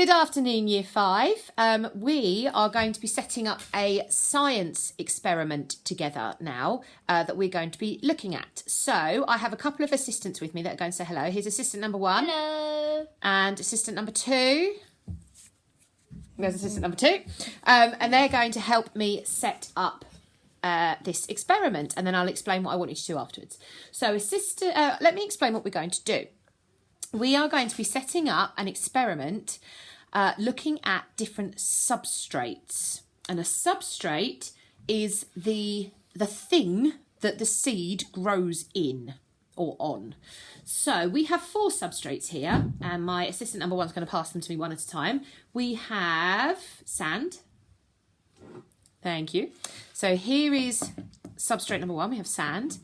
Good afternoon, Year 5. We are going to be setting up a science experiment together now that we're going to be looking at. So I have a couple of assistants with me that are going to say hello. Here's assistant number 1. Hello. And assistant number 2. There's assistant number 2. And they're going to help me set up this experiment, and then I'll explain what I want you to do afterwards. So let me explain what we're going to do. We are going to be setting up an experiment looking at different substrates. And a substrate is the thing that the seed grows in or on. So we have 4 substrates here, and my assistant number 1 is going to pass them to me one at a time. We have sand. Thank you. So here is substrate number 1. We have sand.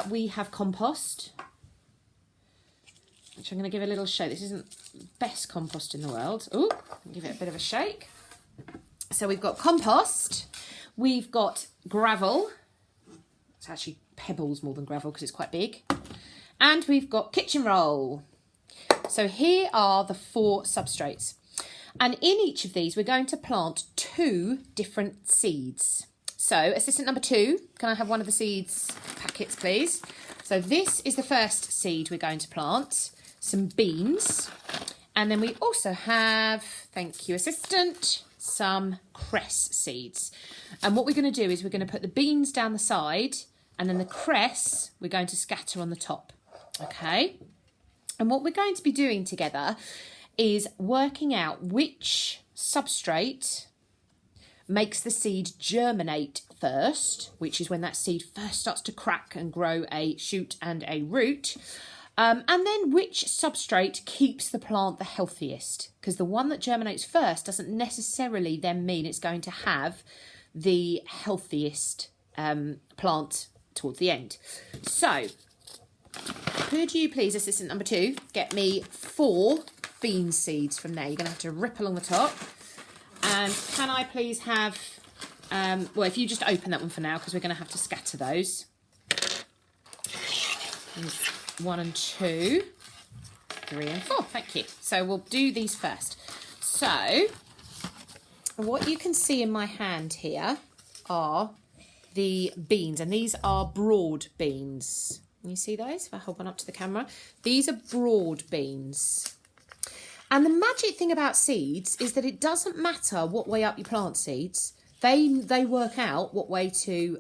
We have compost, which I'm going to give a little shake. This isn't the best compost in the world. Ooh, give it a bit of a shake. So we've got compost. We've got gravel. It's actually pebbles more than gravel because it's quite big. And we've got kitchen roll. So here are the 4 substrates. And in each of these, we're going to plant 2 different seeds. So assistant number 2, can I have one of the seeds packets, please? So this is the first seed we're going to plant. Some beans, and then we also have, thank you assistant, some cress seeds. And what we're going to do is we're going to put the beans down the side, and then the cress we're going to scatter on the top. Okay, and what we're going to be doing together is working out which substrate makes the seed germinate first, which is when that seed first starts to crack and grow a shoot and a root. And then which substrate keeps the plant the healthiest, because the one that germinates first doesn't necessarily then mean it's going to have the healthiest plant towards the end. So could you please, assistant number 2, get me 4 bean seeds from there? You're going to have to rip along the top. And can I please have, well, if you just open that one for now, because we're going to have to scatter those. 1 and 2, 3 and 4, thank you. So we'll do these first. So what you can see in my hand here are the beans, and these are broad beans. Can you see those? If I hold one up to the camera, these are broad beans. And the magic thing about seeds is that it doesn't matter what way up you plant seeds. They work out what way to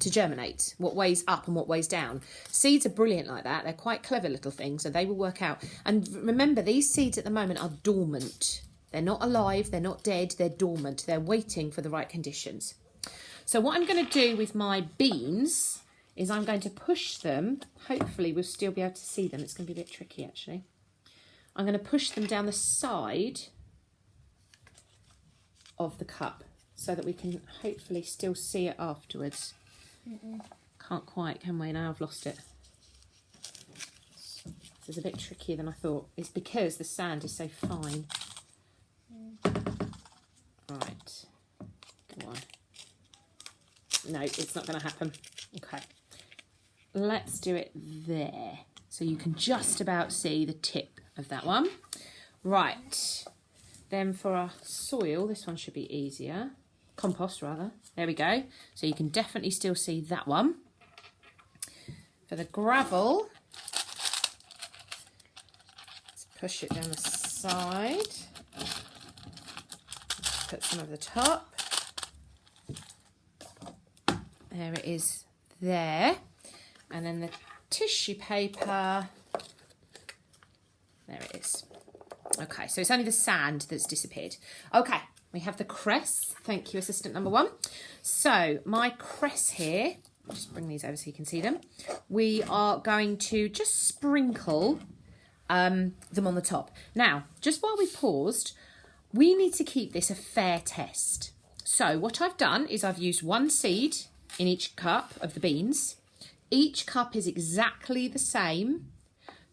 germinate, what way's up and what way's down. Seeds are brilliant like that. They're quite clever little things, so they will work out. And remember, these seeds at the moment are dormant. They're not alive, they're not dead, they're dormant. They're waiting for the right conditions. So what I'm going to do with my beans is I'm going to push them. Hopefully we'll still be able to see them. It's going to be a bit tricky actually. I'm going to push them down the side of the cup so that we can hopefully still see it afterwards. Can't quite, can we? Now I've lost it. This is a bit trickier than I thought. It's because the sand is so fine. Right. Go on. No, it's not going to happen. Okay. Let's do it there. So you can just about see the tip of that one. Right. Then for our soil, this one should be easier. Compost rather. There we go. So you can definitely still see that one. For the gravel, let's push it down the side. Put some over the top. There it is there. And then the tissue paper, there it is. Okay, so it's only the sand that's disappeared. Okay. We have the cress. Thank you, assistant number 1. So my cress here, I'll just bring these over so you can see them. We are going to just sprinkle them on the top. Now, just while we paused, we need to keep this a fair test. So what I've done is I've used 1 seed in each cup of the beans. Each cup is exactly the same.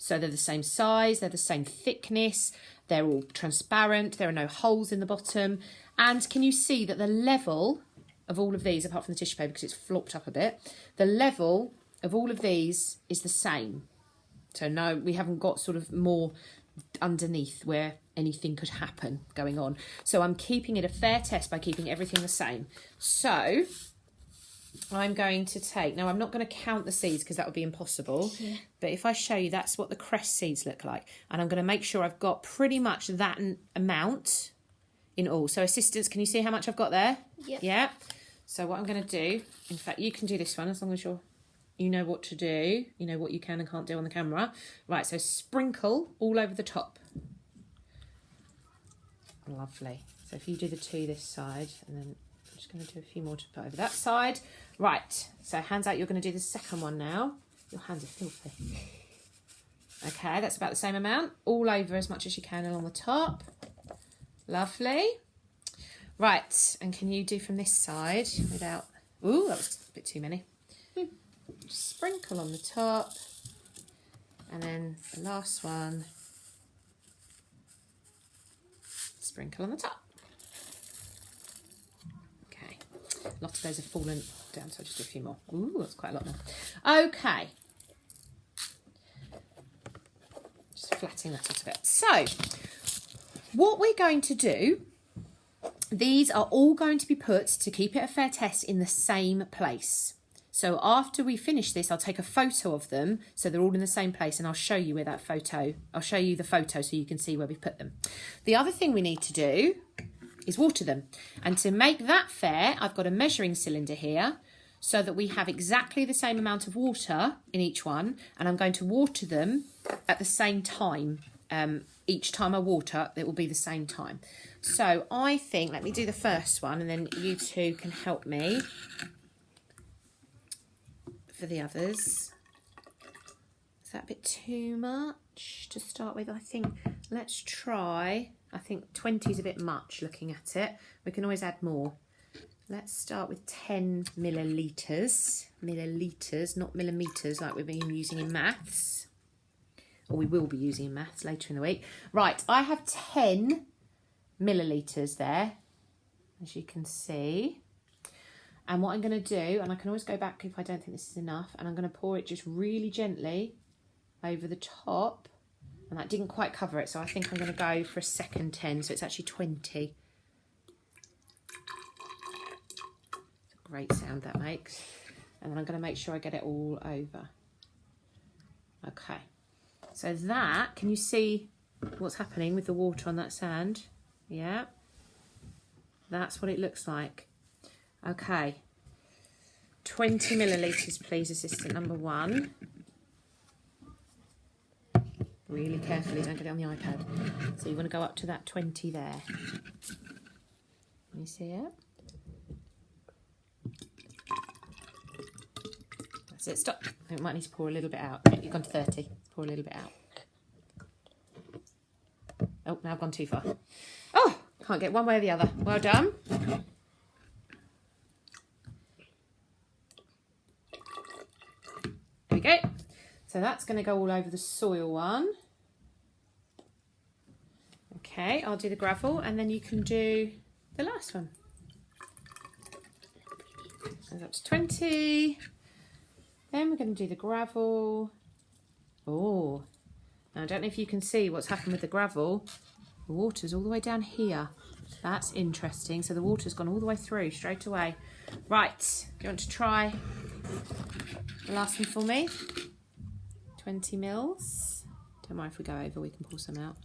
So they're the same size, they're the same thickness, they're all transparent, there are no holes in the bottom. And can you see that the level of all of these, apart from the tissue paper because it's flopped up a bit, the level of all of these is the same. So no, we haven't got sort of more underneath where anything could happen going on. So I'm keeping it a fair test by keeping everything the same. So I'm going to take, now I'm not going to count the seeds because that would be impossible, but if I show you, that's what the cress seeds look like. And I'm going to make sure I've got pretty much that amount in all. So assistants, can you see how much I've got there? Yep. Yeah. So what I'm going to do, in fact, you can do this one as long as you know what to do. You know what you can and can't do on the camera. Right, so sprinkle all over the top. Lovely. So if you do the 2 this side, and then I'm just going to do a few more to put over that side. Right, so hands out, you're going to do the second one now. Your hands are filthy. Okay, that's about the same amount. All over as much as you can along the top. Lovely. Right, and can you do from this side without... Ooh, that was a bit too many. Just sprinkle on the top. And then the last one, sprinkle on the top. Okay, lots of those have fallen down, so I'll just do a few more. Ooh, that's quite a lot now. Okay. Just flattening that out a bit. So, what we're going to do, these are all going to be put, to keep it a fair test, in the same place. So after we finish this, I'll take a photo of them so they're all in the same place, and I'll show you where that photo, I'll show you the photo so you can see where we put them. The other thing we need to do is water them. And to make that fair, I've got a measuring cylinder here so that we have exactly the same amount of water in each one, and I'm going to water them at the same time. Each time I water, it will be the same time. So I think, let me do the first one, and then you two can help me for the others. Is that a bit too much to start with? I think let's try, I think 20 is a bit much looking at it. We can always add more. Let's start with 10 millilitres. Millilitres, not millimetres like we've been using in maths. Or we will be using in maths later in the week. Right, I have 10 millilitres there, as you can see. And what I'm going to do, and I can always go back if I don't think this is enough, and I'm going to pour it just really gently over the top. And that didn't quite cover it, so I think I'm going to go for a second 10, so it's actually 20. It's a great sound that makes. And then I'm going to make sure I get it all over. Okay. So that, can you see what's happening with the water on that sand? Yeah. That's what it looks like. Okay. 20 millilitres, please, assistant number 1. Really carefully, don't get it on the iPad. So you want to go up to that 20 there. Can you see it? That's it, stop. I might need to pour a little bit out. You've gone to 30. Pour a little bit out. Oh, now I've gone too far. Oh, can't get one way or the other. Well done. There we go. So that's going to go all over the soil one. Okay, I'll do the gravel and then you can do the last one. Goes up to 20. Then we're going to do the gravel. Oh, now I don't know if you can see what's happened with the gravel. The water's all the way down here. That's interesting. So the water's gone all the way through straight away. Right, do you want to try the last one for me? 20 mils. Don't mind if we go over, we can pull some out.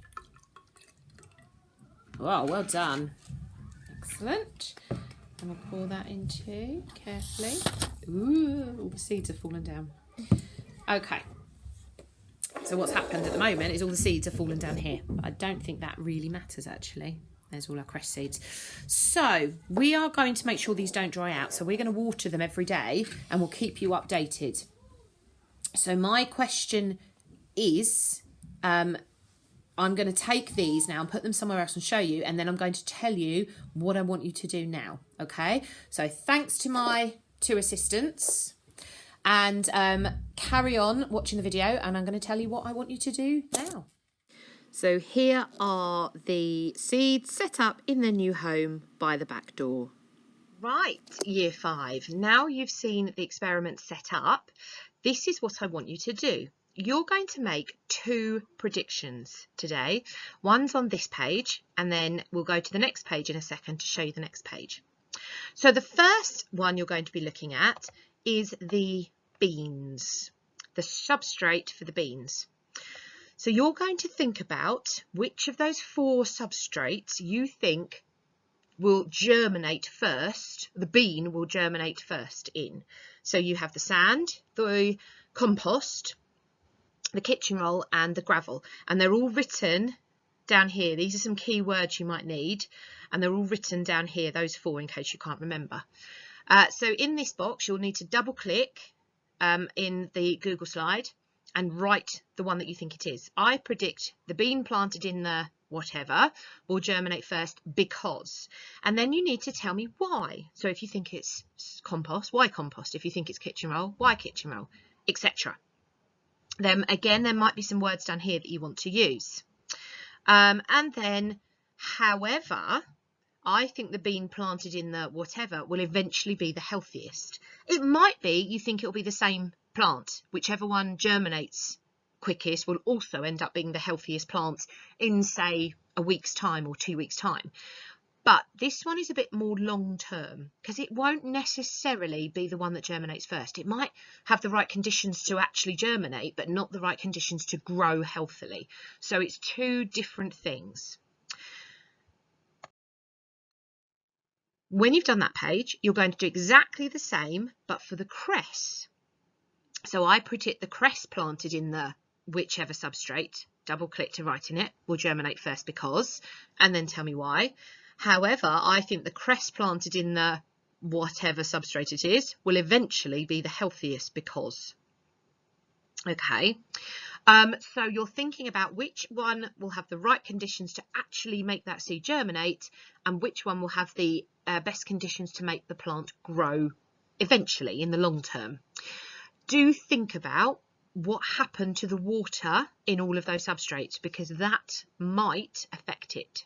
Oh, well done. Excellent. And I'll pour that into carefully. Ooh, all the seeds have fallen down. Okay. So what's happened at the moment is all the seeds have fallen down here. But I don't think that really matters, actually. There's all our cress seeds. So we are going to make sure these don't dry out. So we're going to water them every day and we'll keep you updated. So my question is, I'm going to take these now and put them somewhere else and show you, and then I'm going to tell you what I want you to do now, okay? So thanks to my 2 assistants, and carry on watching the video, and I'm going to tell you what I want you to do now. So here are the seeds set up in the new home by the back door. Right, year 5, now you've seen the experiment set up, this is what I want you to do. you're going to make 2 predictions today. One's on this page, and then we'll go to the next page in a second to show you the next page. So the first one you're going to be looking at is the beans, the substrate for the beans. So you're going to think about which of those 4 substrates you think will germinate first, the bean will germinate first in. So you have the sand, the compost, the kitchen roll and the gravel, and they're all written down here. These are some key words you might need, and they're all written down here, those 4, in case you can't remember. So in this box you'll need to double click in the Google slide and write the one that you think it is. I predict the bean planted in the whatever will germinate first because, and then you need to tell me why. So if you think it's compost, why compost? If you think it's kitchen roll, why kitchen roll, etc. Then again, there might be some words down here that you want to use. And then, however, I think the bean planted in the whatever will eventually be the healthiest. It might be you think it will be the same plant. Whichever one germinates quickest will also end up being the healthiest plant in, say, a week's time or 2 weeks' time. But this one is a bit more long term because it won't necessarily be the one that germinates first. It might have the right conditions to actually germinate, but not the right conditions to grow healthily. So it's 2 different things. When you've done that page, you're going to do exactly the same, but for the cress. So I predict the cress planted in the whichever substrate, double click to write in it, will germinate first because, and then tell me why. However, I think the cress planted in the whatever substrate it is will eventually be the healthiest because. Okay, so you're thinking about which one will have the right conditions to actually make that seed germinate and which one will have the best conditions to make the plant grow eventually in the long term. Do think about what happened to the water in all of those substrates because that might affect it.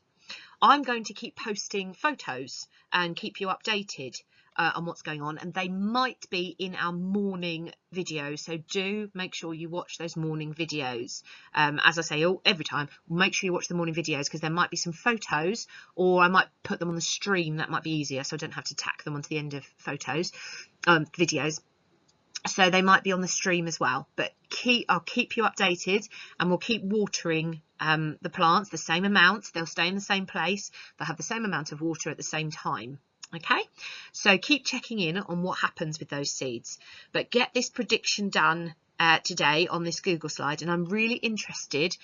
I'm going to keep posting photos and keep you updated on what's going on, and they might be in our morning videos, so do make sure you watch those morning videos. As I say every time, make sure you watch the morning videos because there might be some photos, or I might put them on the stream. That might be easier, so I don't have to tack them onto the end of videos. So they might be on the stream as well, but I'll keep you updated, and we'll keep watering the plants the same amount. They'll stay in the same place, they'll have the same amount of water at the same time. Okay, so keep checking in on what happens with those seeds, but get this prediction done today on this Google slide, and I'm really interested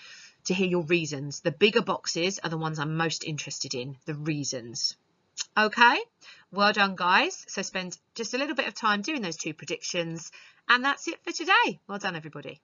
to hear your reasons. The bigger boxes are the ones I'm most interested in, the reasons. Okay, well done guys. So spend just a little bit of time doing those 2 predictions, and that's it for today. Well done everybody.